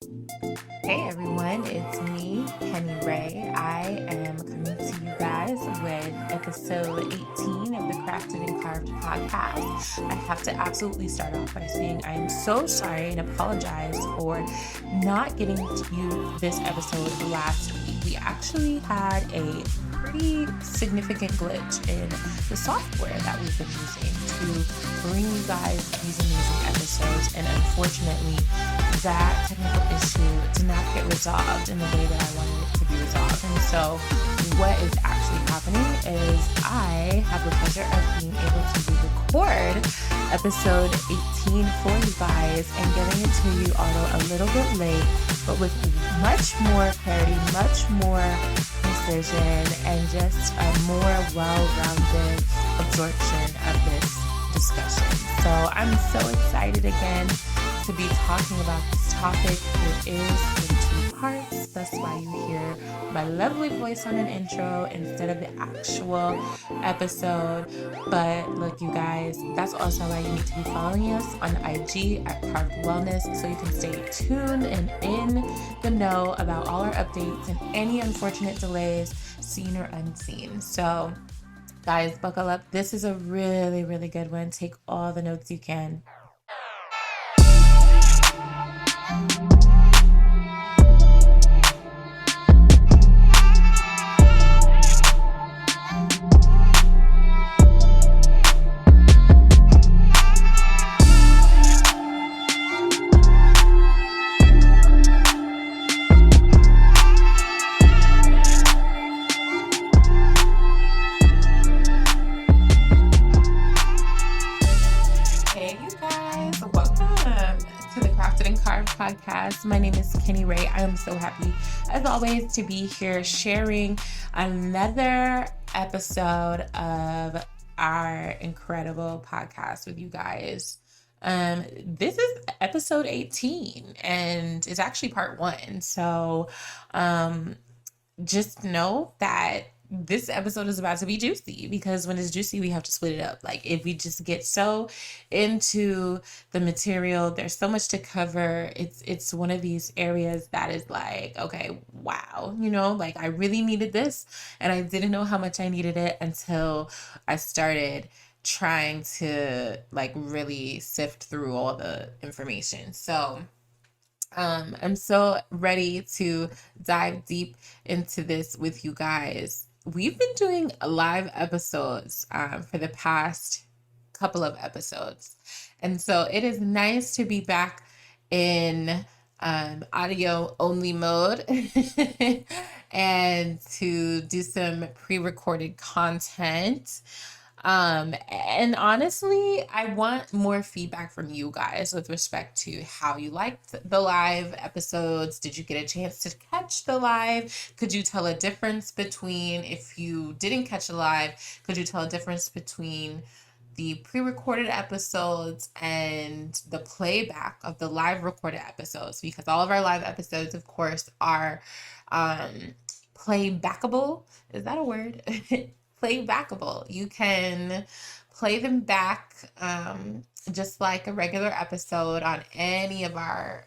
Hey everyone, it's me, Kenni Rae. I am coming to you guys with episode 18 of the Crafted and Carved podcast. I have to absolutely start off by saying I am so sorry and apologize for not getting to you this episode last week. We actually had a pretty significant glitch in the software that we've been using to bring you guys these amazing episodes, and unfortunately that technical issue did not get resolved in the way that I wanted it to be resolved. And so what is actually happening is I have the pleasure of being able to record episode 18 for you guys and getting it to you, although a little bit late, but with much more clarity, much more precision, and just a more well-rounded absorption of this discussion. So I'm so excited again to be talking about this topic. It is in 2 parts. That's why you hear my lovely voice on an intro instead of the actual episode. But look, you guys, that's also why you need to be following us on IG at Carved Wellness, so you can stay tuned and in the know about all our updates and any unfortunate delays, seen or unseen. So guys, buckle up. This is a really, really good one. Take all the notes you can. Podcast. My name is Kenni Rae. I am so happy, as always, to be here sharing another episode of our incredible podcast with you guys. This is episode 18, and it's actually part 1. So just know that this episode is about to be juicy, because when it's juicy, we have to split it up. Like, if we just get so into the material, there's so much to cover. It's one of these areas that is like, okay, wow, like I really needed this, and I didn't know how much I needed it until I started trying to like really sift through all the information. So I'm so ready to dive deep into this with you guys. We've been doing live episodes for the past couple of episodes. And so it is nice to be back in audio only mode and to do some pre-recorded content. And honestly, I want more feedback from you guys with respect to how you liked the live episodes. Did you get a chance to catch the live? Could you tell a difference between, if you didn't catch a live, could you tell a difference between the pre-recorded episodes and the playback of the live recorded episodes? Because all of our live episodes, of course, are playbackable. Is that a word? Playbackable. You can play them back just like a regular episode on any of our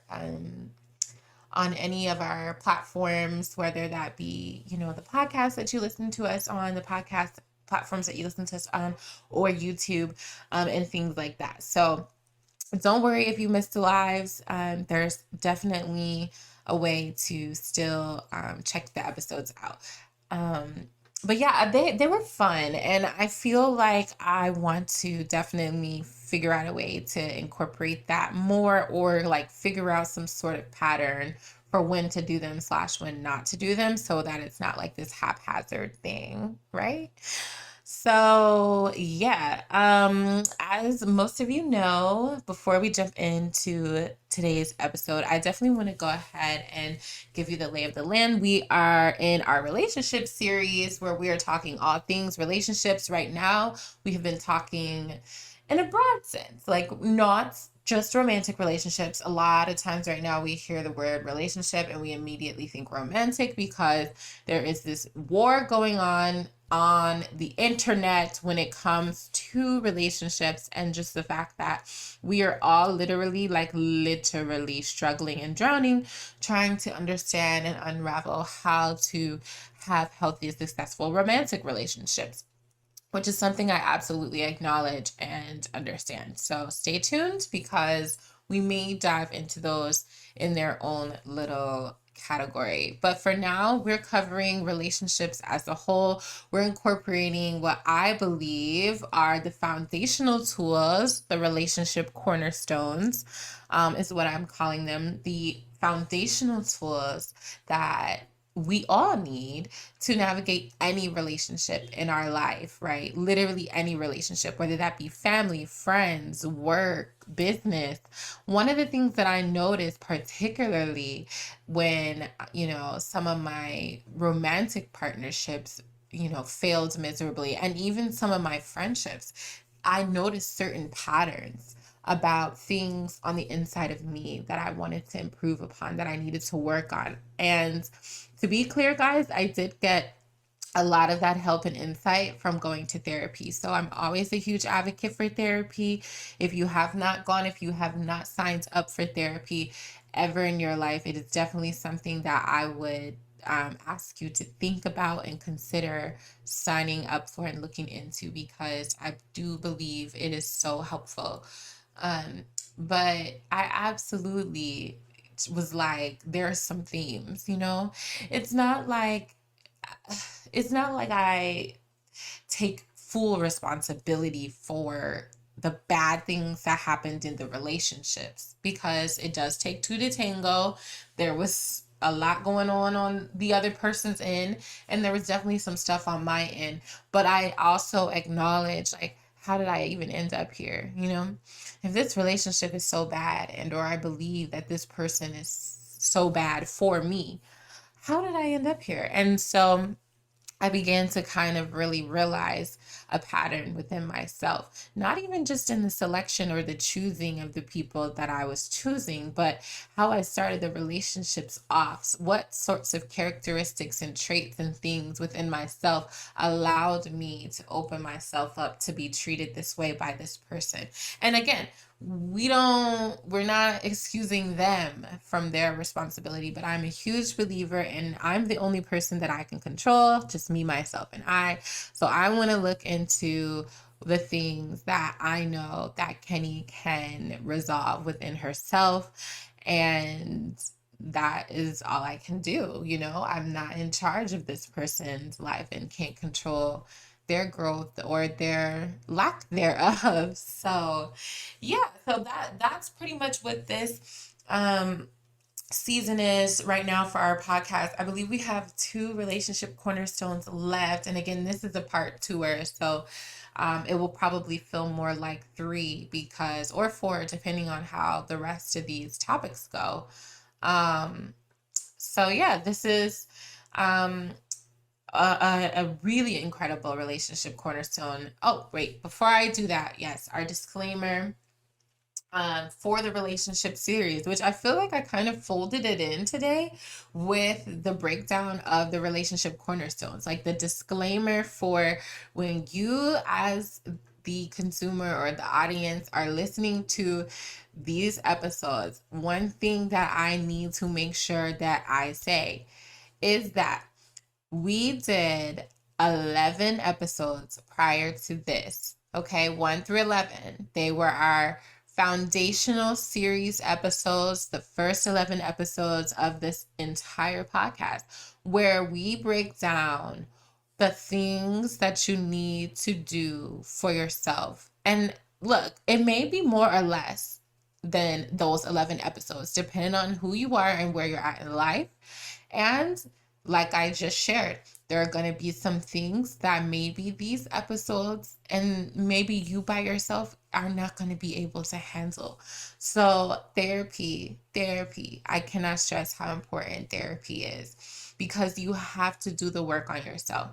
platforms, whether that be the podcast that you listen to us on, the podcast platforms that you listen to us on, or YouTube, and things like that. So don't worry if you missed the lives. There's definitely a way to still check the episodes out. But yeah, they were fun, and I feel like I want to definitely figure out a way to incorporate that more, or like figure out some sort of pattern for when to do them / when not to do them, so that it's not like this haphazard thing, right? So yeah, as most of you know, before we jump into today's episode, I definitely want to go ahead and give you the lay of the land. We are in our relationship series where we are talking all things relationships. Right now, we have been talking in a broad sense, like not just romantic relationships. A lot of times right now we hear the word relationship and we immediately think romantic, because there is this war going on on the internet when it comes to relationships, and just the fact that we are all literally struggling and drowning, trying to understand and unravel how to have healthy, successful romantic relationships, which is something I absolutely acknowledge and understand. So stay tuned, because we may dive into those in their own little category. But for now, we're covering relationships as a whole. We're incorporating what I believe are the foundational tools, the relationship cornerstones, is what I'm calling them. The foundational tools that we all need to navigate any relationship in our life, right? Literally any relationship, whether that be family, friends, work, business. One of the things that I noticed, particularly when, some of my romantic partnerships, failed miserably, and even some of my friendships, I noticed certain patterns about things on the inside of me that I wanted to improve upon, that I needed to work on. And to be clear, guys, I did get a lot of that help and insight from going to therapy. So I'm always a huge advocate for therapy. If you have not gone, if you have not signed up for therapy ever in your life, it is definitely something that I would ask you to think about and consider signing up for and looking into, because I do believe it is so helpful. Um, but I absolutely was like, there are some themes. It's not like it's not like I take full responsibility for the bad things that happened in the relationships, because it does take two to tango. There was a lot going on the other person's end, and there was definitely some stuff on my end. But I also acknowledge, like, how did I even end up here? If this relationship is so bad, and or I believe that this person is so bad for me, how did I end up here? And so I began to kind of really realize a pattern within myself, not even just in the selection or the choosing of the people that I was choosing, but how I started the relationships off. What sorts of characteristics and traits and things within myself allowed me to open myself up to be treated this way by this person. And again, we're not excusing them from their responsibility, but I'm a huge believer in, I'm the only person that I can control, just me, myself, and I. So I want to look into the things that I know that Kenni can resolve within herself, and that is all I can do. I'm not in charge of this person's life and can't control their growth or their lack thereof. So yeah, so that's pretty much what this season is right now for our podcast. I believe we have 2 relationship cornerstones left, and again, this is a part 2er, so it will probably feel more like 3, because, or 4, depending on how the rest of these topics go. So yeah, this is um a really incredible relationship cornerstone. Oh, wait, before I do that, yes, our disclaimer for the relationship series, which I feel like I kind of folded it in today with the breakdown of the relationship cornerstones, like the disclaimer for when you, as the consumer or the audience, are listening to these episodes. One thing that I need to make sure that I say is that we did 11 episodes prior to this. Okay, 1 through 11. They were our foundational series episodes, the first 11 episodes of this entire podcast, where we break down the things that you need to do for yourself. And look, it may be more or less than those 11 episodes, depending on who you are and where you're at in life. And like I just shared, there are going to be some things that maybe these episodes and maybe you by yourself are not going to be able to handle. So therapy, I cannot stress how important therapy is, because you have to do the work on yourself.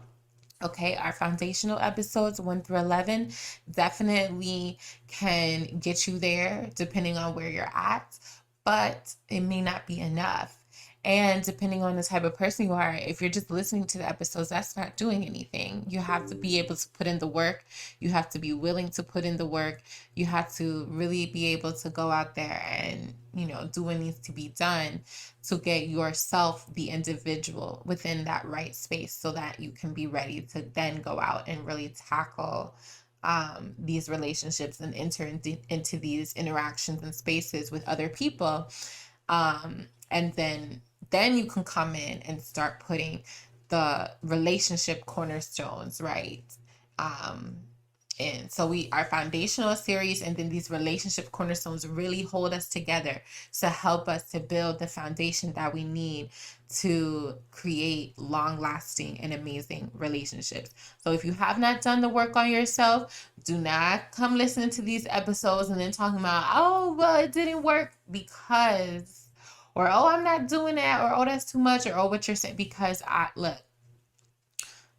Okay, our foundational episodes 1 through 11 definitely can get you there depending on where you're at. but it may not be enough. And depending on the type of person you are, if you're just listening to the episodes, that's not doing anything. You have to be able to put in the work. You have to be willing to put in the work. You have to really be able to go out there and, do what needs to be done to get yourself, the individual, within that right space so that you can be ready to then go out and really tackle these relationships and enter into these interactions and spaces with other people. And then you can come in and start putting the relationship cornerstones, right? And so our foundational series and then these relationship cornerstones really hold us together to help us to build the foundation that we need to create long-lasting and amazing relationships. So if you have not done the work on yourself, do not come listening to these episodes and then talking about, oh, well, it didn't work because, or, oh, I'm not doing that, or, oh, that's too much, or, oh, what you're saying, because look,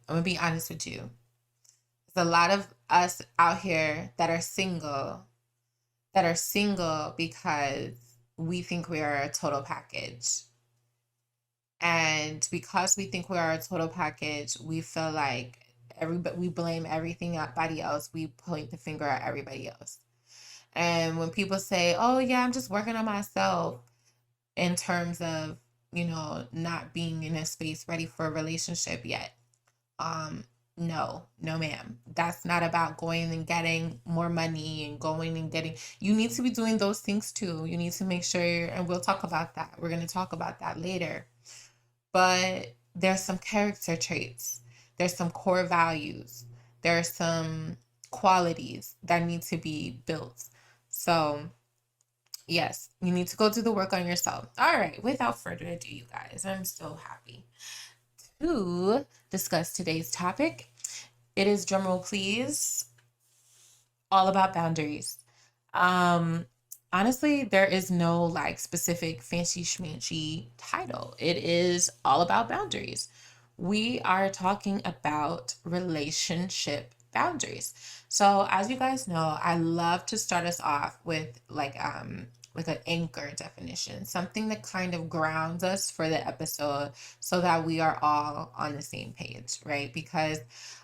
I'm going to be honest with you. There's a lot of us out here that are single because we think we are a total package. And because we think we are a total package, we feel like we blame everybody else. We point the finger at everybody else. And when people say, oh yeah, I'm just working on myself in terms of, not being in a space ready for a relationship yet. No, ma'am. That's not about going and getting more money and you need to be doing those things too. You need to make sure, and we'll talk about that. We're going to talk about that later. But there's some character traits. There's some core values. There's some qualities that need to be built. So yes, you need to go do the work on yourself. All right, without further ado, you guys, I'm so happy to discuss today's topic. It is, drumroll please, all about boundaries. Honestly, there is no specific fancy schmancy title. It is all about boundaries. We are talking about relationship boundaries. So as you guys know, I love to start us off with an anchor definition, something that kind of grounds us for the episode so that we are all on the same page, right? Because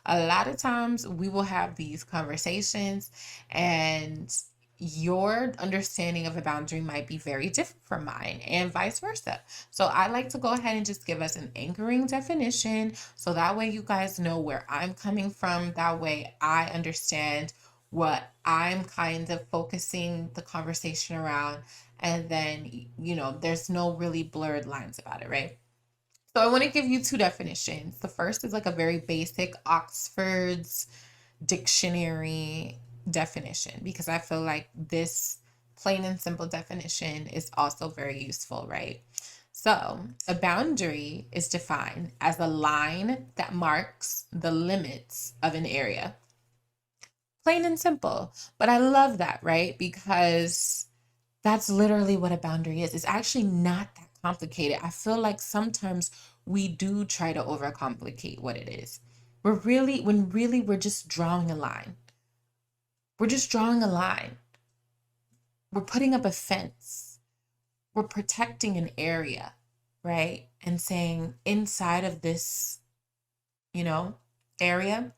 a lot of times we will have these conversations and your understanding of a boundary might be very different from mine and vice versa. So I like to go ahead and just give us an anchoring definition so that way you guys know where I'm coming from. That way I understand what I'm kind of focusing the conversation around. And then, there's no really blurred lines about it, right? So I want to give you two definitions. The first is a very basic Oxford's dictionary definition, because I feel like this plain and simple definition is also very useful, right? So a boundary is defined as a line that marks the limits of an area. Plain and simple. But I love that, right? Because that's literally what a boundary is. It's actually not that complicated. I feel like sometimes we do try to overcomplicate what it is. We're just drawing a line. We're just drawing a line. We're putting up a fence. We're protecting an area, right? And saying inside of this, area,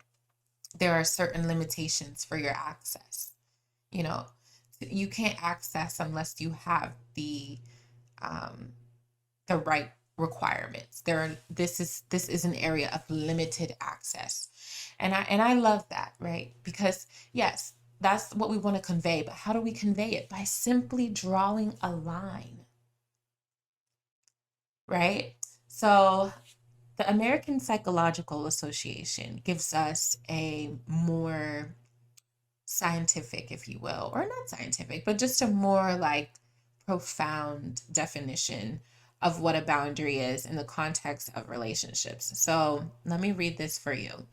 there are certain limitations for your access. You can't access unless you have the right requirements. This is an area of limited access. And I love that, right? Because yes, that's what we want to convey, but how do we convey it? By simply drawing a line, right? So the American Psychological Association gives us a more scientific, if you will, or not scientific, but just a more profound definition of what a boundary is in the context of relationships. So let me read this for you.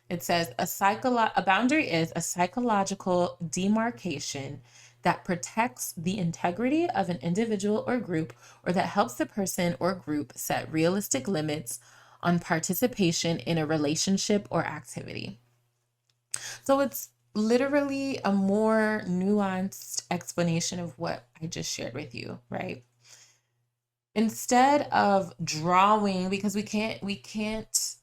It says a boundary is a psychological demarcation that protects the integrity of an individual or group, or that helps the person or group set realistic limits on participation in a relationship or activity. So it's literally a more nuanced explanation of what I just shared with you, right? Instead of drawing, because we can't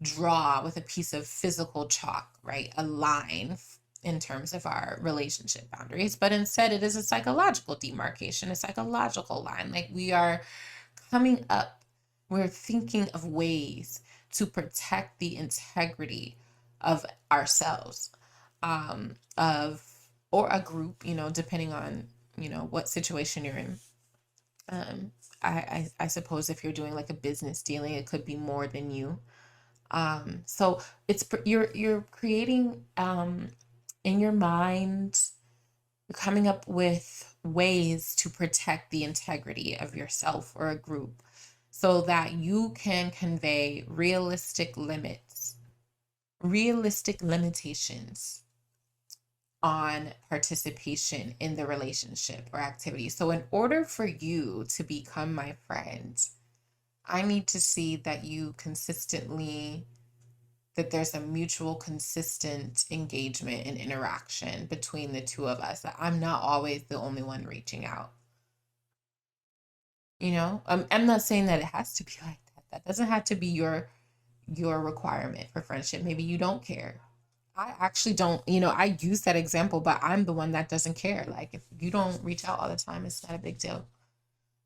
draw with a piece of physical chalk, right? A line in terms of our relationship boundaries, but instead it is a psychological demarcation, a psychological line. Like we are coming up, we're thinking of ways to protect the integrity of ourselves, of or a group, depending on, what situation you're in. Um, I suppose if you're doing like a business dealing, it could be more than you. So you're creating in your mind, you're coming up with ways to protect the integrity of yourself or a group so that you can convey realistic limits, realistic limitations on participation in the relationship or activity. So in order for you to become my friend, I need to see that you consistently, that there's a mutual, consistent engagement and interaction between the two of us, that I'm not always the only one reaching out. I'm not saying that it has to be like that. That doesn't have to be your requirement for friendship. Maybe you don't care. I actually don't, I use that example, but I'm the one that doesn't care. Like if you don't reach out all the time, it's not a big deal.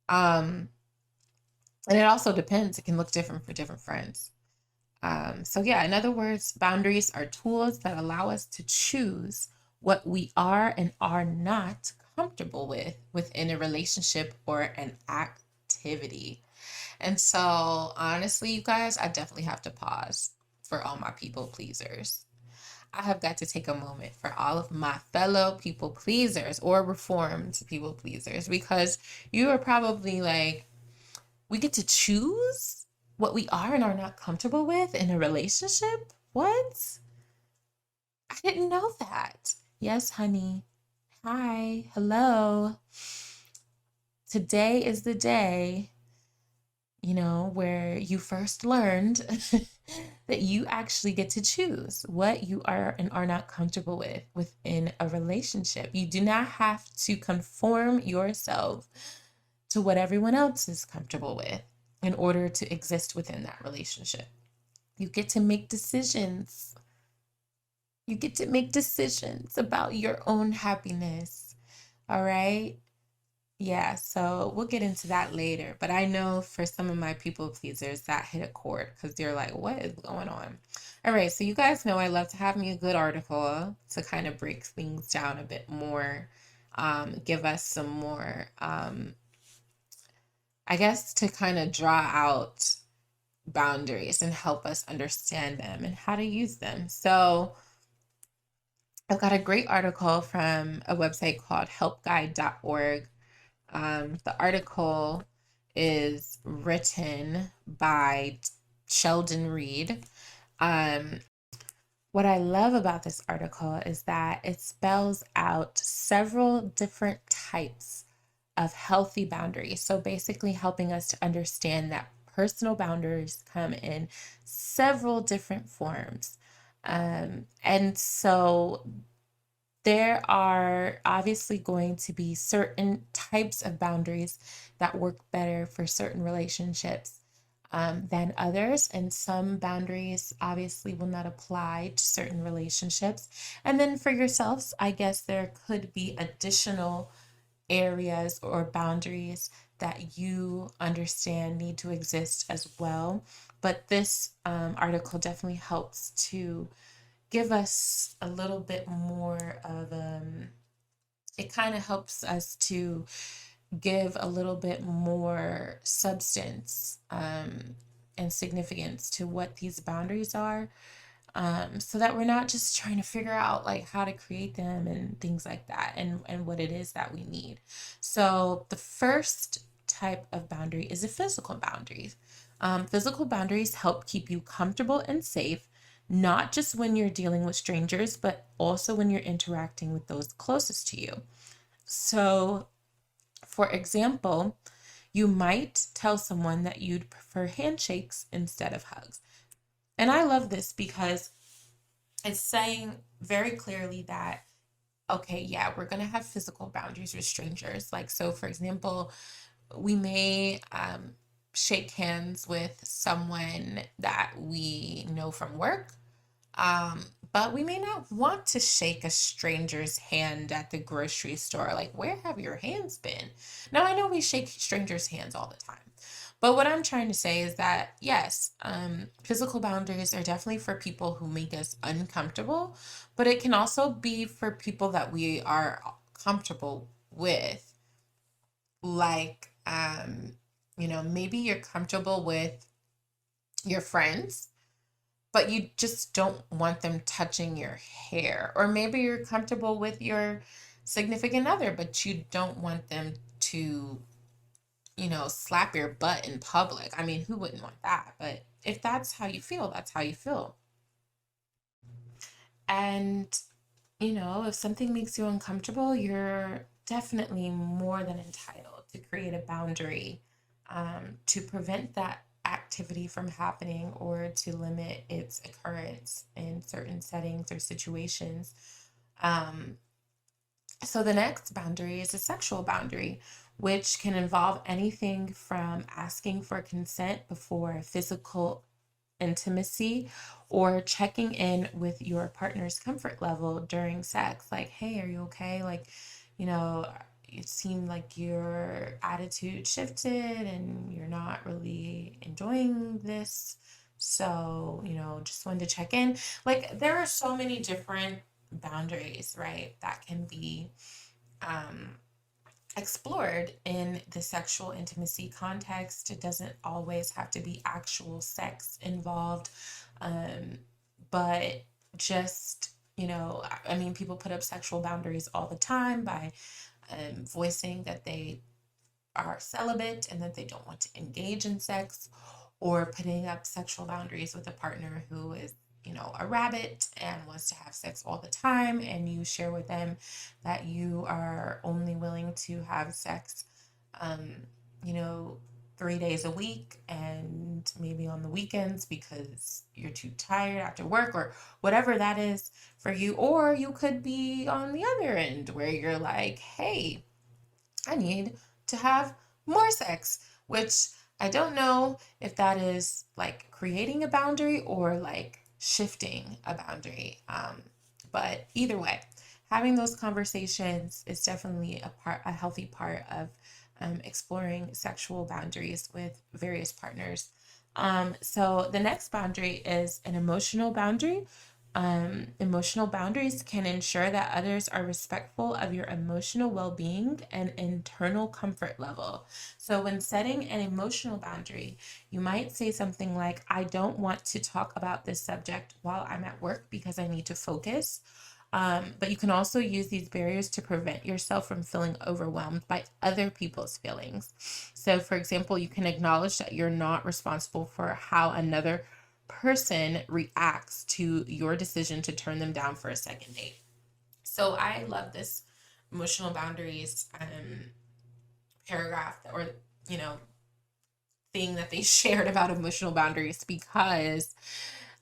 Um, and it also depends. It can look different for different friends. So yeah, in other words, boundaries are tools that allow us to choose what we are and are not comfortable with within a relationship or an activity. And so honestly, you guys, I definitely have to pause for all my people pleasers. I have got to take a moment for all of my fellow people pleasers or reformed people pleasers, because you are probably like, we get to choose what we are and are not comfortable with in a relationship? What? I didn't know that. Yes, honey. Hi. Hello. Today is the day, where you first learned that you actually get to choose what you are and are not comfortable with within a relationship. You do not have to conform yourself to what everyone else is comfortable with in order to exist within that relationship. You get to make decisions. You get to make decisions about your own happiness. All right? Yeah, so we'll get into that later. But I know for some of my people pleasers that hit a chord because they're like, what is going on? All right, so you guys know I love to have me a good article to kind of break things down a bit more, give us some more, I guess, to kind of draw out boundaries and help us understand them and how to use them. So I've got a great article from a website called helpguide.org. The article is written by Sheldon Reed. Um, what I love about this article is that it spells out several different types of healthy boundaries. So basically helping us to understand that personal boundaries come in several different forms. And so there are obviously going to be certain types of boundaries that work better for certain relationships than others. And some boundaries obviously will not apply to certain relationships. And then for yourselves, I guess there could be additional areas or boundaries that you understand need to exist as well. But this article definitely helps to give us a little bit more of it kind of helps us to give a little bit more substance and significance to what these boundaries are, so that we're not just trying to figure out like how to create them and things like that, and what it is that we need. So the first type of boundary is a physical boundary. Physical boundaries help keep you comfortable and safe, not just when you're dealing with strangers, but also when you're interacting with those closest to you. So, for example, you might tell someone that you'd prefer handshakes instead of hugs. And I love this because It's saying very clearly that, okay, yeah, we're going to have physical boundaries with strangers. Like, so for example, we may shake hands with someone that we know from work, um, but we may not want to shake a stranger's hand at the grocery store. Like, where have your hands been? Now, I know we shake strangers' hands all the time. But what I'm trying to say is that, yes, physical boundaries are definitely for people who make us uncomfortable, but it can also be for people that we are comfortable with. Like, maybe you're comfortable with your friends, but you just don't want them touching your hair. Or maybe you're comfortable with your significant other, but you don't want them to, slap your butt in public. I mean, who wouldn't want that? But if that's how you feel, that's how you feel. And, if something makes you uncomfortable, you're definitely more than entitled to create a boundary to prevent that activity from happening or to limit its occurrence in certain settings or situations. Um, so the next boundary is a sexual boundary, which can involve anything from asking for consent before physical intimacy or checking in with your partner's comfort level during sex. Like, hey, are you okay? Like, you know, it seemed like your attitude shifted and you're not really enjoying this. So, just wanted to check in. Like, there are so many different boundaries, right, that can be um, explored in the sexual intimacy context. It doesn't always have to be actual sex involved, um, but just, I mean, people put up sexual boundaries all the time by voicing that they are celibate and that they don't want to engage in sex, or putting up sexual boundaries with a partner who is, a rabbit and wants to have sex all the time, and you share with them that you are only willing to have sex, um, you know, 3 days a week and maybe on the weekends because you're too tired after work or whatever that is for you. Or you could be on the other end where you're like, hey, I need to have more sex, which I don't know if that is like creating a boundary or like shifting a boundary. But either way, having those conversations is definitely a healthy part of exploring sexual boundaries with various partners. So the next boundary is an emotional boundary. Emotional boundaries can ensure that others are respectful of your emotional well being and internal comfort level. So, when setting an emotional boundary, you might say something like, I don't want to talk about this subject while I'm at work because I need to focus. But you can also use these barriers to prevent yourself from feeling overwhelmed by other people's feelings. So, for example, you can acknowledge that you're not responsible for how another person reacts to your decision to turn them down for a second date. So I love this emotional boundaries paragraph, or you know thing that they shared about emotional boundaries, because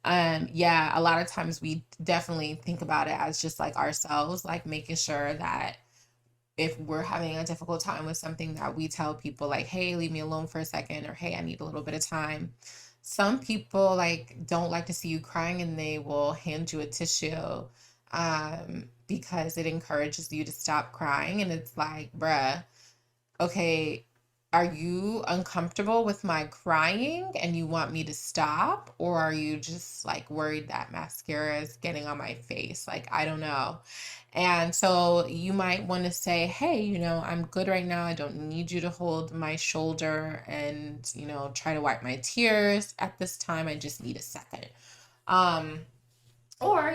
yeah, a lot of times we definitely think about it as just like ourselves, like making sure that if we're having a difficult time with something, that we tell people like, hey, leave me alone for a second, or hey, I need a little bit of time. Some people like don't like to see you crying and they will hand you a tissue because it encourages you to stop crying. And it's like, bruh, okay, are you uncomfortable with my crying and you want me to stop? Or are you just like worried that mascara is getting on my face? Like, I don't know. And so you might want to say, hey, I'm good right now. I don't need you to hold my shoulder and, try to wipe my tears at this time. I just need a second. Um, or,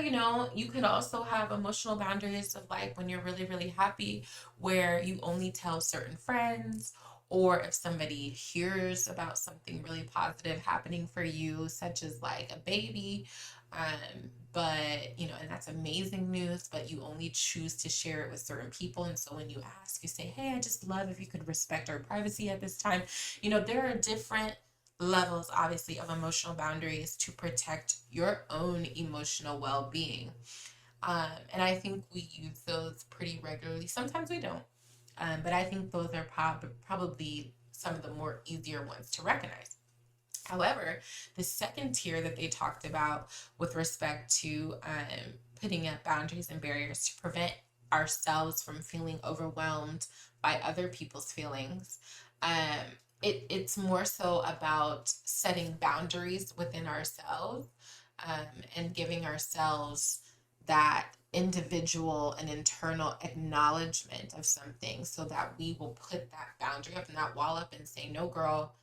you could also have emotional boundaries of like when you're really, really happy, where you only tell certain friends, or if somebody hears about something really positive happening for you, such as like a baby, and that's amazing news, but you only choose to share it with certain people. And so when you ask, you say, hey, I just love if you could respect our privacy at this time. There are different levels, obviously, of emotional boundaries to protect your own emotional well-being. And I think we use those pretty regularly. Sometimes we don't, but I think those are probably some of the more easier ones to recognize. However, the second tier that they talked about with respect to putting up boundaries and barriers to prevent ourselves from feeling overwhelmed by other people's feelings, um, it's more so about setting boundaries within ourselves, and giving ourselves that individual and internal acknowledgement of something so that we will put that boundary up and that wall up and say, no, girl,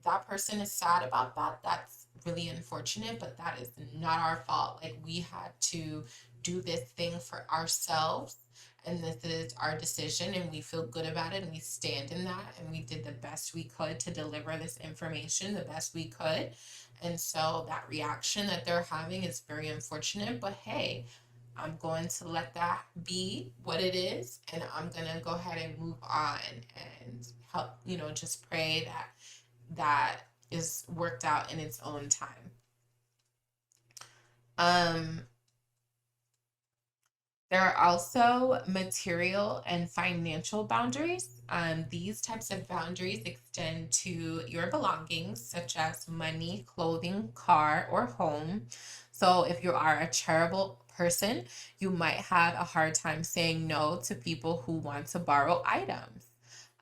that person is sad about that. That's really unfortunate, but that is not our fault. Like, we had to do this thing for ourselves, and this is our decision, and we feel good about it, and we stand in that, and we did the best we could to deliver this information the best we could. And so that reaction that they're having is very unfortunate, but hey, I'm going to let that be what it is, and I'm going to go ahead and move on and help, just pray that that is worked out in its own time. Um, there are also material and financial boundaries. These types of boundaries extend to your belongings, such as money, clothing, car, or home. So, if you are a charitable person, you might have a hard time saying no to people who want to borrow items.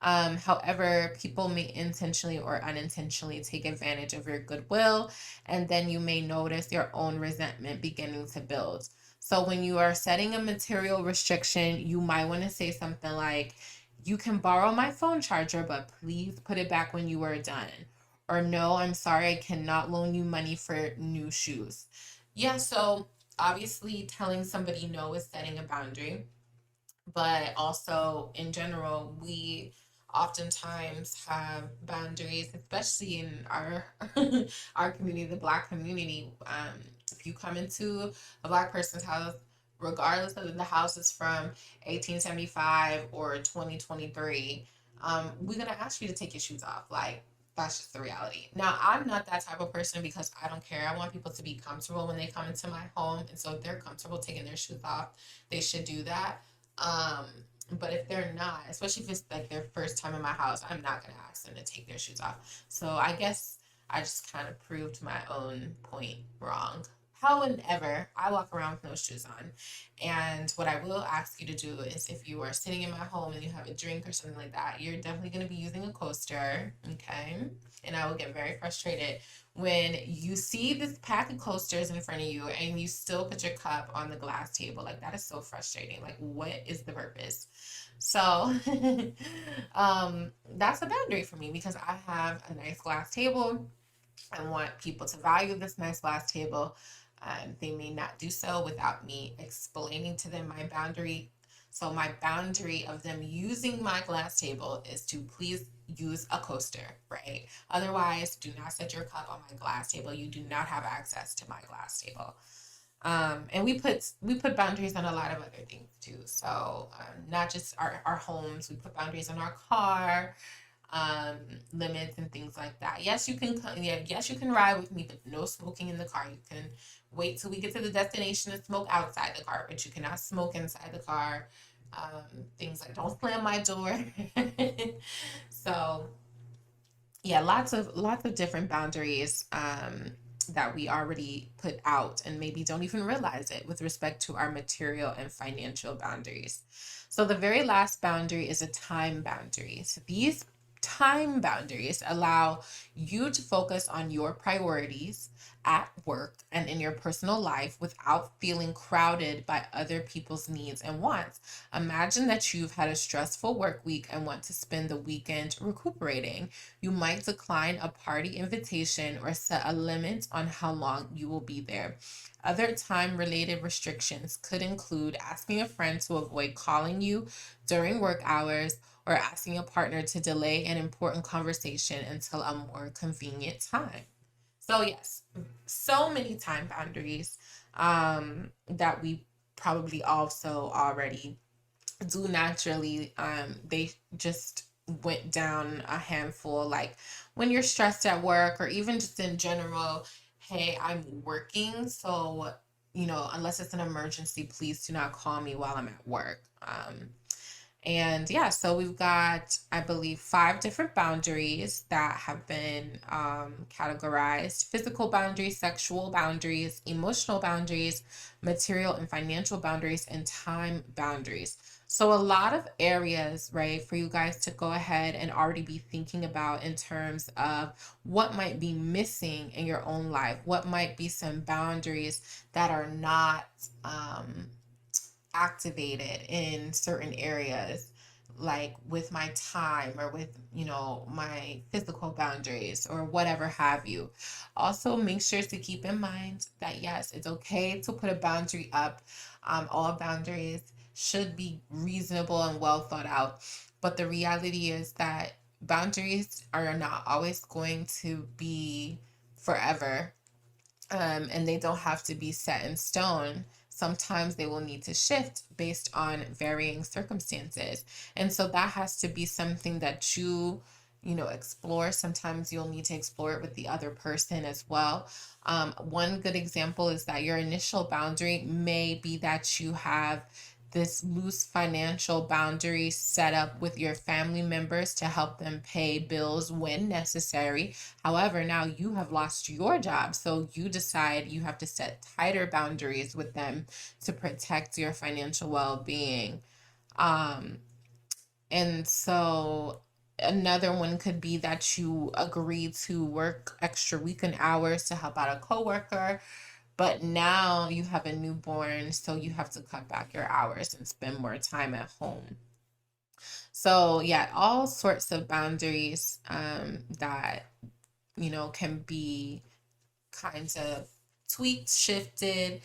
However, people may intentionally or unintentionally take advantage of your goodwill, and then you may notice your own resentment beginning to build. So, when you are setting a material restriction, you might want to say something like, you can borrow my phone charger, but please put it back when you are done. Or, no, I'm sorry, I cannot loan you money for new shoes. Yeah, so obviously, telling somebody no is setting a boundary, but also in general, we oftentimes have boundaries, especially in our our community, the Black community. If you come into a Black person's house, regardless of if the house is from 1875 or 2023, we're gonna ask you to take your shoes off. Like, that's just the reality. Now, I'm not that type of person because I don't care. I want people to be comfortable when they come into my home, and so if they're comfortable taking their shoes off, they should do that. um, but if they're not, especially if it's like their first time in my house, I'm not gonna ask them to take their shoes off. So I guess I just kind of proved my own point wrong. However, I walk around with no shoes on. And what I will ask you to do is, if you are sitting in my home and you have a drink or something like that, you're definitely going to be using a coaster, okay? And I will get very frustrated when you see this pack of coasters in front of you and you still put your cup on the glass table. Like, that is so frustrating. Like, what is the purpose? So that's a boundary for me because I have a nice glass table. I want people to value this nice glass table. They may not do so without me explaining to them my boundary. So my boundary of them using my glass table is to please use a coaster, right? Otherwise, do not set your cup on my glass table. You do not have access to my glass table. And we put boundaries on a lot of other things too. So not just our homes, we put boundaries on our car, um, limits and things like that. Yes, you can. Yeah, yes, you can ride with me, but no smoking in the car. You can wait till we get to the destination and smoke outside the car, but you cannot smoke inside the car. Things like, don't slam my door. So yeah, lots of different boundaries, that we already put out and maybe don't even realize it with respect to our material and financial boundaries. So the very last boundary is a time boundary. So these time boundaries allow you to focus on your priorities at work and in your personal life without feeling crowded by other people's needs and wants. Imagine that you've had a stressful work week and want to spend the weekend recuperating. You might decline a party invitation or set a limit on how long you will be there. Other time related restrictions could include asking a friend to avoid calling you during work hours or asking a partner to delay an important conversation until a more convenient time. So, yes, so many time boundaries, that we probably also already do naturally. They just went down a handful, like when you're stressed at work or even just in general, hey, I'm working, so unless it's an emergency, please do not call me while I'm at work. And yeah, so we've got, I believe, 5 different boundaries that have been categorized: physical boundaries, sexual boundaries, emotional boundaries, material and financial boundaries, and time boundaries. So, a lot of areas, right, for you guys to go ahead and already be thinking about in terms of what might be missing in your own life, what might be some boundaries that are not. Activated in certain areas, like with my time or with my physical boundaries or whatever have you. Also, make sure to keep in mind that yes, it's okay to put a boundary up. All boundaries should be reasonable and well thought out, but the reality is that boundaries are not always going to be forever, and they don't have to be set in stone. Sometimes they will need to shift based on varying circumstances. And so that has to be something that explore. Sometimes you'll need to explore it with the other person as well. One good example is that your initial boundary may be that you have this loose financial boundary set up with your family members to help them pay bills when necessary. However, now you have lost your job, so you decide you have to set tighter boundaries with them to protect your financial well-being. Um, and so another one could be that you agree to work extra weekend hours to help out a coworker, but now you have a newborn, so you have to cut back your hours and spend more time at home. So yeah, all sorts of boundaries that can be kinds of tweaked, shifted,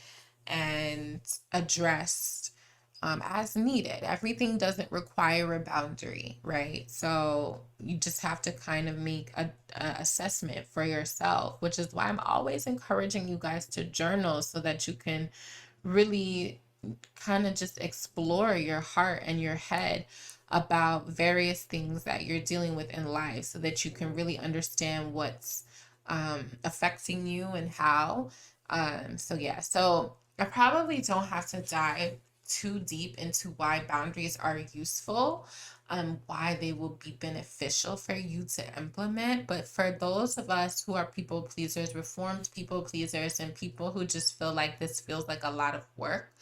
and addressed as needed. Everything doesn't require a boundary, right? So you just have to kind of make a assessment for yourself, which is why I'm always encouraging you guys to journal so that you can really kind of just explore your heart and your head about various things that you're dealing with in life so that you can really understand what's affecting you and how. So I probably don't have to dive too deep into why boundaries are useful, why they will be beneficial for you to implement. But for those of us who are people pleasers, reformed people pleasers, and people who just feel like this feels like a lot of work,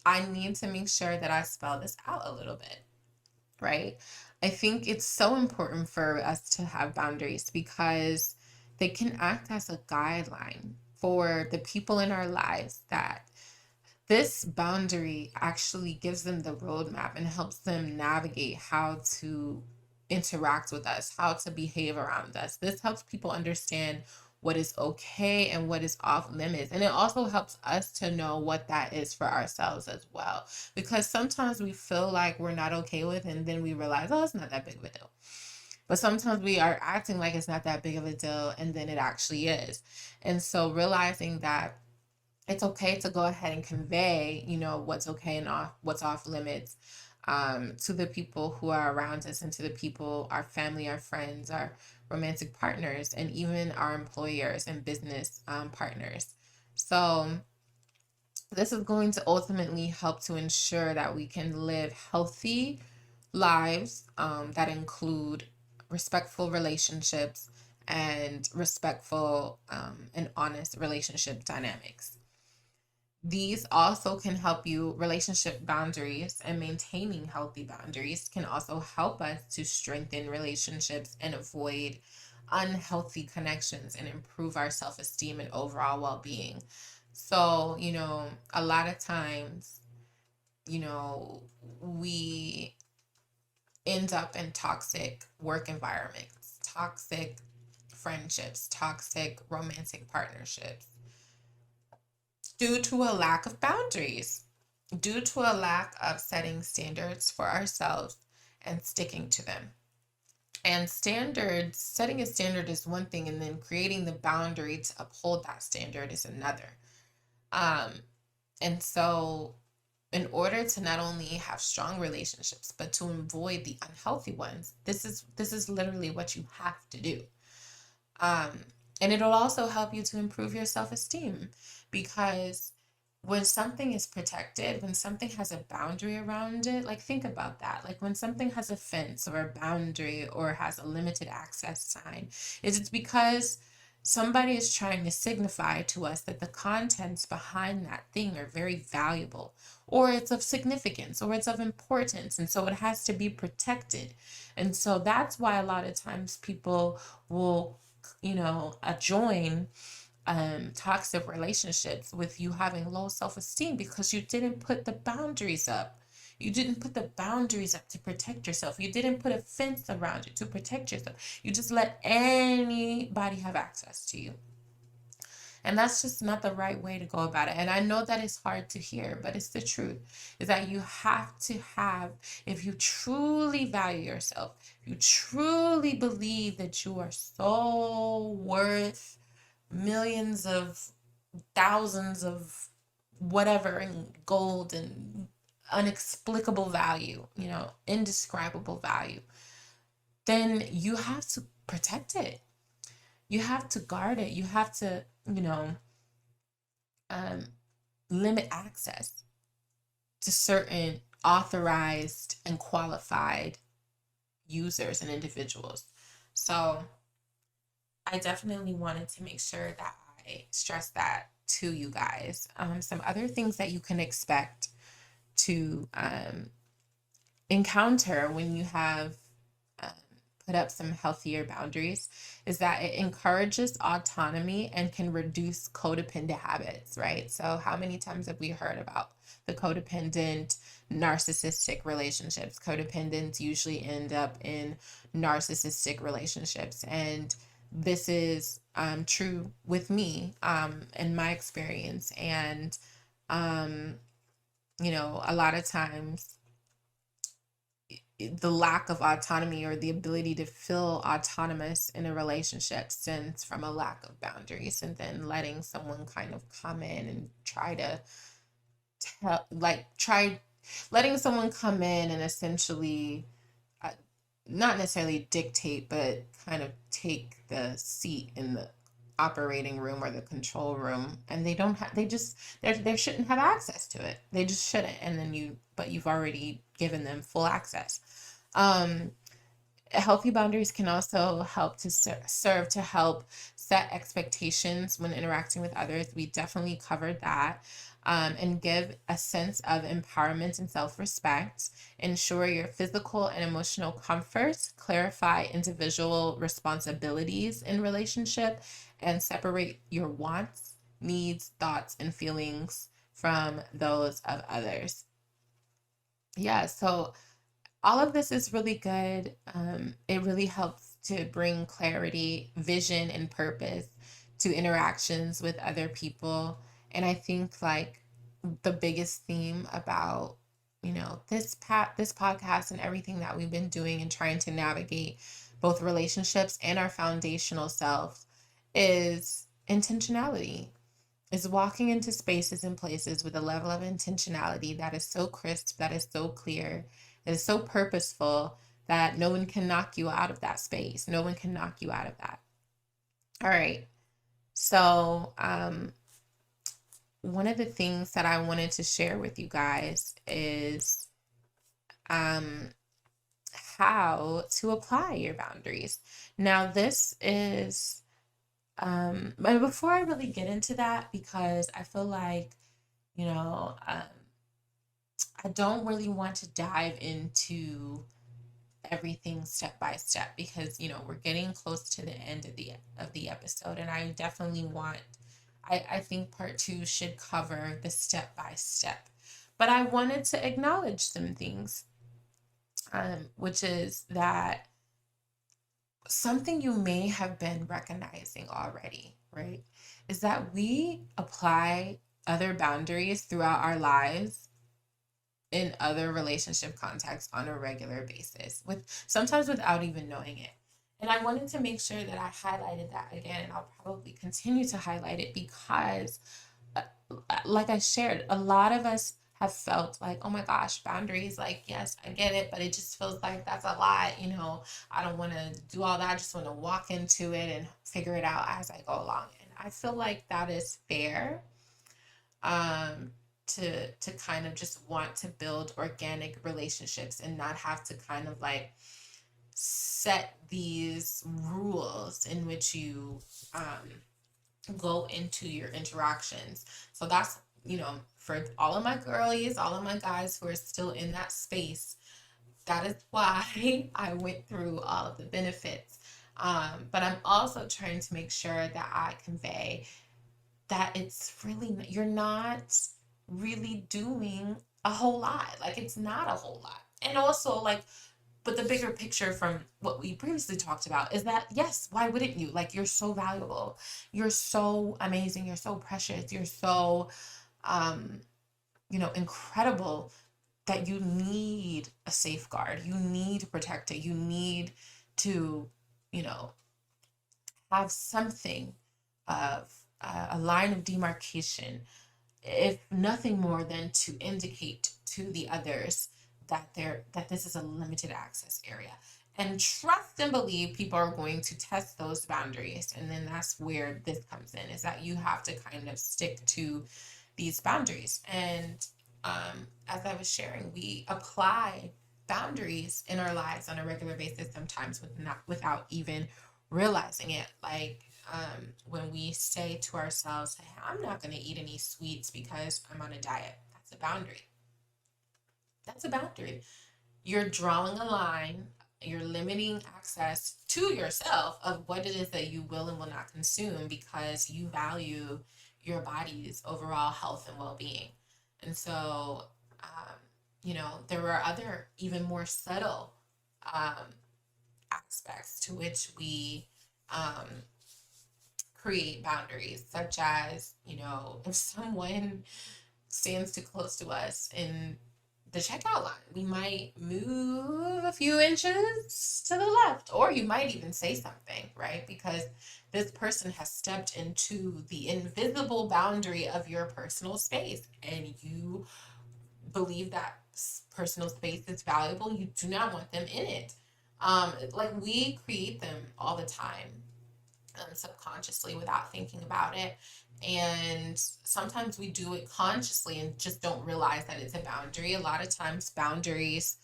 I need to make sure that I spell this out a little bit, right? I think it's so important for us to have boundaries because they can act as a guideline for the people in our lives. That this boundary actually gives them the roadmap and helps them navigate how to interact with us, how to behave around us. This helps people understand what is okay and what is off limits. And it also helps us to know what that is for ourselves as well. Because sometimes we feel like we're not okay with, and then we realize, oh, it's not that big of a deal. But sometimes we are acting like it's not that big of a deal, and then it actually is. And so realizing that it's okay to go ahead and convey, what's okay and what's off limits, to the people who are around us and to the people, our family, our friends, our romantic partners, and even our employers and business partners. So this is going to ultimately help to ensure that we can live healthy lives that include respectful relationships and respectful and honest relationship dynamics. These also can help you. Relationship boundaries and maintaining healthy boundaries can also help us to strengthen relationships and avoid unhealthy connections and improve our self-esteem and overall well-being. So, a lot of times, we end up in toxic work environments, toxic friendships, toxic romantic partnerships due to a lack of boundaries, due to a lack of setting standards for ourselves and sticking to them. And standards, setting a standard is one thing, and then creating the boundary to uphold that standard is another. Um, and so, in order to not only have strong relationships, but to avoid the unhealthy ones, this is literally what you have to do. Um, and it'll also help you to improve your self-esteem, because when something is protected, when something has a boundary around it, like think about that. Like when something has a fence or a boundary or has a limited access sign, is it's because somebody is trying to signify to us that the contents behind that thing are very valuable, or it's of significance, or it's of importance, and so it has to be protected. And so that's why a lot of times people will, join toxic relationships with you having low self-esteem, because you didn't put the boundaries up. You didn't put the boundaries up to protect yourself. You didn't put a fence around you to protect yourself. You just let anybody have access to you. And that's just not the right way to go about it. And I know that it's hard to hear, but it's the truth. Is that you have to have, if you truly value yourself, if you truly believe that you are so worth millions of thousands of whatever in gold and unexplicable value, indescribable value, then you have to protect it. You have to guard it. You have to, um, limit access to certain authorized and qualified users and individuals. So I definitely wanted to make sure that I stress that to you guys. Some other things that you can expect to encounter when you have um, put up some healthier boundaries is that it encourages autonomy and can reduce codependent habits, right? So, how many times have we heard about the codependent narcissistic relationships? Codependents usually end up in narcissistic relationships. And this is true with me in my experience. And, um, a lot of times the lack of autonomy or the ability to feel autonomous in a relationship stems from a lack of boundaries, and then letting someone kind of come in and try to tell, like, try letting someone come in and essentially uh, not necessarily dictate, but kind of take the seat in the operating room or the control room, and they don't have they just they shouldn't have access to it. They just shouldn't. And then you've already given them full access. um Healthy boundaries can also help to serve to help set expectations when interacting with others. We definitely covered that. And give a sense of empowerment and self-respect, ensure your physical and emotional comfort, clarify individual responsibilities in relationship, and separate your wants, needs, thoughts, and feelings from those of others. Yeah, so all of this is really good. It really helps to bring clarity, vision, and purpose to interactions with other people. And I think like the biggest theme about this podcast and everything that we've been doing and trying to navigate both relationships and our foundational self is intentionality, is walking into spaces and places with a level of intentionality that is so crisp, that is so clear, that is so purposeful, that no one can knock you out of that space. No one can knock you out of that. All right. So, one of the things that I wanted to share with you guys is um, how to apply your boundaries. Now, this is but before I really get into that, because I feel like, I don't really want to dive into everything step by step, because we're getting close to the end of the episode, and I definitely want, I think part two should cover the step by step. But I wanted to acknowledge some things, which is that something you may have been recognizing already, right? Is that we apply other boundaries throughout our lives in other relationship contexts on a regular basis, with sometimes without even knowing it. And I wanted to make sure that I highlighted that again, and I'll probably continue to highlight it because, uh, like I shared, a lot of us have felt like, oh my gosh, boundaries, like, yes, I get it, but it just feels like that's a lot, I don't want to do all that. I just want to walk into it and figure it out as I go along. And I feel like that is fair, um, to kind of just want to build organic relationships and not have to kind of like set these rules in which you go into your interactions. So that's, for all of my girlies, all of my guys who are still in that space, that is why I went through all of the benefits. But I'm also trying to make sure that I convey that it's really, you're not really doing a whole lot. Like, it's not a whole lot. And also, like, but the bigger picture from what we previously talked about is that, yes, why wouldn't you? Like, you're so valuable. You're so amazing. You're so precious. You're so, um, incredible, that you need a safeguard. You need to protect it. You need to, you know, have something of a line of demarcation, if nothing more than to indicate to the others that this is a limited access area. And trust and believe people are going to test those boundaries. And then that's where this comes in, is that you have to kind of stick to these boundaries. And as I was sharing, we apply boundaries in our lives on a regular basis, sometimes without even realizing it. Like, when we say to ourselves, hey, I'm not going to eat any sweets because I'm on a diet. That's a boundary. That's a boundary. You're drawing a line, you're limiting access to yourself of what it is that you will and will not consume, because you value your body's overall health and well-being. And so, there are other, even more subtle um, aspects to which we um, create boundaries, such as, if someone stands too close to us in the checkout line, we might move a few inches to the left, or you might even say something, right? Because this person has stepped into the invisible boundary of your personal space, and you believe that personal space is valuable. You do not want them in it. Like, we create them all the time, subconsciously, without thinking about it. And sometimes we do it consciously and just don't realize that it's a boundary. A lot of times, boundaries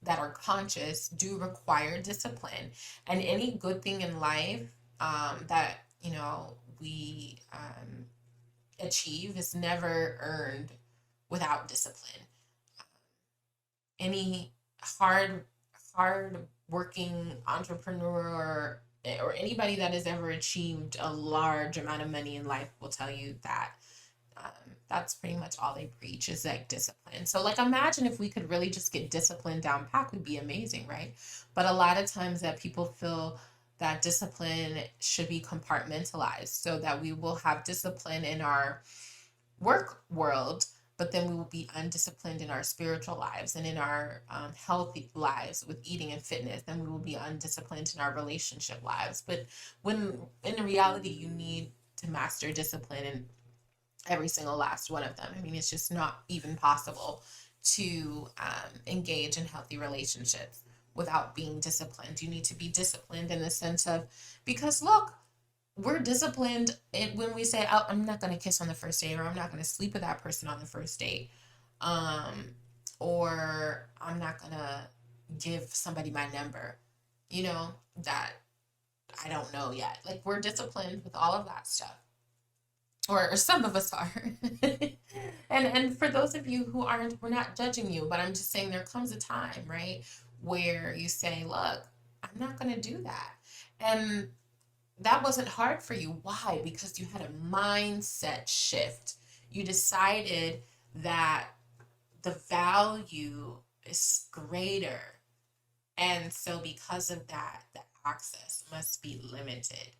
that are conscious do require discipline. And any good thing in life that, we achieve is never earned without discipline. Any hard, hard working entrepreneur, or anybody that has ever achieved a large amount of money in life will tell you that that's pretty much all they preach, is like discipline. So, like, imagine if we could really just get discipline down pat, would be amazing, right? But a lot of times that people feel that discipline should be compartmentalized, so that we will have discipline in our work world, but then we will be undisciplined in our spiritual lives and in our healthy lives with eating and fitness. And we will be undisciplined in our relationship lives. But when in reality, you need to master discipline in every single last one of them. I mean, it's just not even possible to engage in healthy relationships without being disciplined. You need to be disciplined in the sense of, because look, we're disciplined when we say, oh, I'm not going to kiss on the first date, or I'm not going to sleep with that person on the first date, or I'm not going to give somebody my number, that I don't know yet. Like, we're disciplined with all of that stuff, or some of us are. And for those of you who aren't, we're not judging you, but I'm just saying there comes a time, right, where you say, look, I'm not going to do that. And that wasn't hard for you. Why? Because you had a mindset shift. You decided that the value is greater. And so because of that, the access must be limited,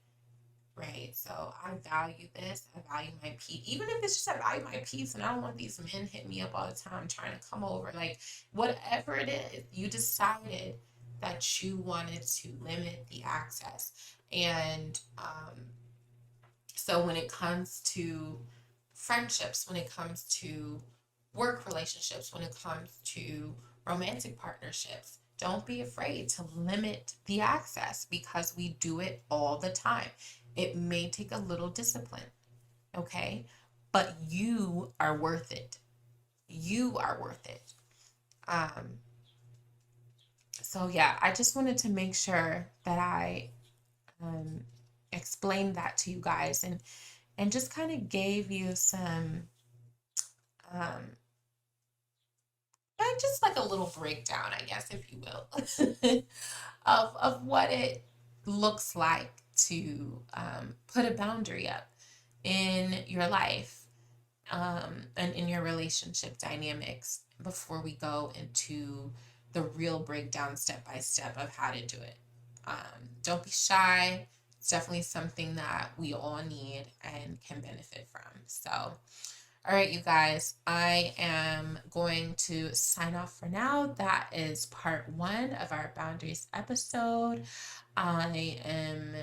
right? So I value this. I value my peace. Even if it's just I value my peace, and I don't want these men hitting me up all the time trying to come over. Like, whatever it is, you decided that you wanted to limit the access. And so when it comes to friendships, when it comes to work relationships, when it comes to romantic partnerships. Don't be afraid to limit the access because we do it all the time. It may take a little discipline, okay? But you are worth it. You are worth it. Um, so yeah, I just wanted to make sure that I um, explained that to you guys and just kind of gave you some um, just like a little breakdown, I guess, if you will, of what it looks like to put a boundary up in your life and in your relationship dynamics before we go into the real breakdown step by step of how to do it. Don't be shy. It's definitely something that we all need and can benefit from. So, all right, you guys, I am going to sign off for now. That is part 1 of our boundaries episode. I am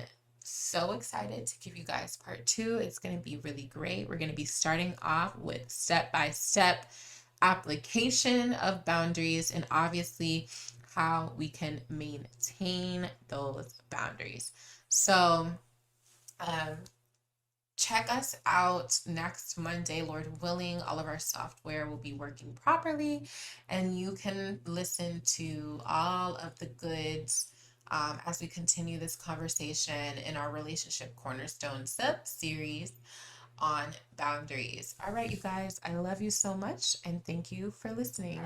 so excited to give you guys part 2. It's going to be really great. We're going to be starting off with step-by-step application of boundaries and obviously how we can maintain those boundaries. So, check us out next Monday, Lord willing. All of our software will be working properly, and you can listen to all of the goods as we continue this conversation in our Relationship Cornerstone sub-series on boundaries. All right, you guys, I love you so much, and thank you for listening.